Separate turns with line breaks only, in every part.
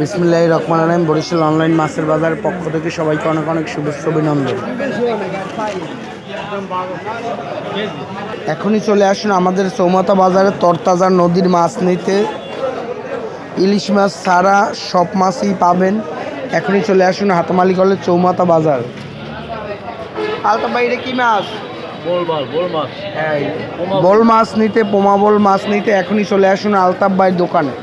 বিসমিল্লাহির রহমানির রহিম। বরিশাল অনলাইন মাছের বাজারের পক্ষ থেকে সবাইকে অনেক অনেক শুভেচ্ছা অভিনন্দন। এখনই চলে আসুন আমাদের চৌমাথা বাজারে তরতাজা নদীর মাছ নিতে। ইলিশ মাছ ছাড়া সব মাছই পাবেন। এখনই চলে আসুন হাতমালি কলের চৌমাথা বাজার। আলতা বাইরে কি মাছ? বোল মাছ নিতে, পোমা বোল মাছ নিতে এখনই চলে আসুন আলতাফ ভাইয়ের দোকানে।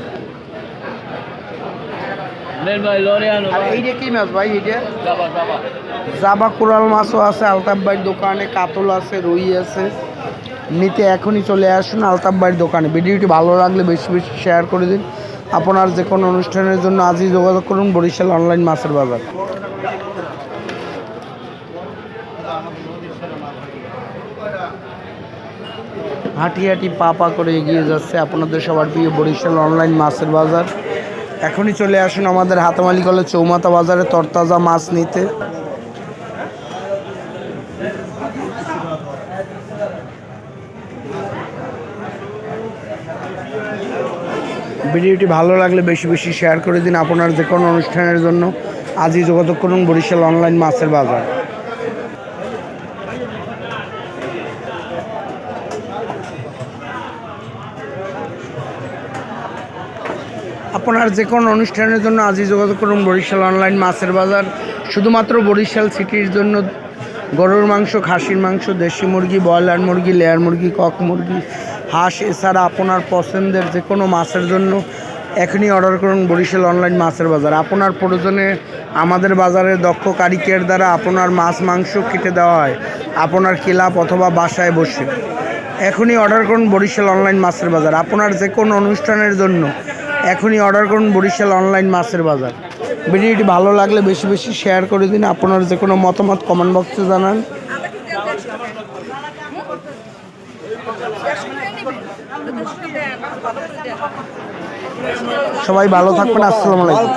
আর এইটা কি মাছ ভাই? এটা জাবা কোরাল মাছও আছে আলতাফ ভাইয়ের দোকানে, কাতল আছে, রুই আছে। নিতে এখনই চলে আসুন আলতাফ ভাইয়ের দোকানে। ভিডিওটি ভালো লাগলে বেশি বেশি শেয়ার করে দিন। আপনার যে কোনো অনুষ্ঠানের জন্য আজই যোগাযোগ করুন বরিশাল অনলাইন মাছের বাজার। হাঁটি হাঁটি পা পা করে এগিয়ে যাচ্ছে আপনাদের সবার প্রিয় বরিশাল অনলাইন মাছের বাজার। এখনই চলে আসুন আমাদের হাতমালি কলের চৌমাথা বাজারে তরতাজা মাছ নিতে। ভিডিওটি ভালো লাগলে বেশি বেশি শেয়ার করে দিন। আপনার যে কোনো অনুষ্ঠানের জন্য আজই যোগাযোগ করুন বরিশাল অনলাইন মাছের বাজার। আপনার যে কোনো অনুষ্ঠানের জন্য আজই যোগাযোগ করুন বরিশাল অনলাইন মাছের বাজার। শুধুমাত্র বরিশাল সিটির জন্য গরুর মাংস, খাসির মাংস, দেশি মুরগি, ব্রয়লার মুরগি, লেয়ার মুরগি, কক মুরগি, হাঁস, এছাড়া আপনার পছন্দের যে কোনো মাছের জন্য এখনই অর্ডার করুন বরিশাল অনলাইন মাছের বাজার। আপনার প্রয়োজনে আমাদের বাজারের দক্ষ কারিগরের দ্বারা আপনার মাছ মাংস কেটে দেওয়া হয় আপনার ক্লাব অথবা বাসায় বসে। এখনই অর্ডার করুন বরিশাল অনলাইন মাছের বাজার। আপনার যে কোনো অনুষ্ঠানের জন্য এখনই অর্ডার করুন বরিশাল অনলাইন মাছের বাজার। ভিডিওটি ভালো লাগলে বেশি বেশি শেয়ার করে দিন। আপনার যে কোনো মতামত কমেন্ট বক্সে জানান। সবাই ভালো থাকবেন। আসসালামু আলাইকুম।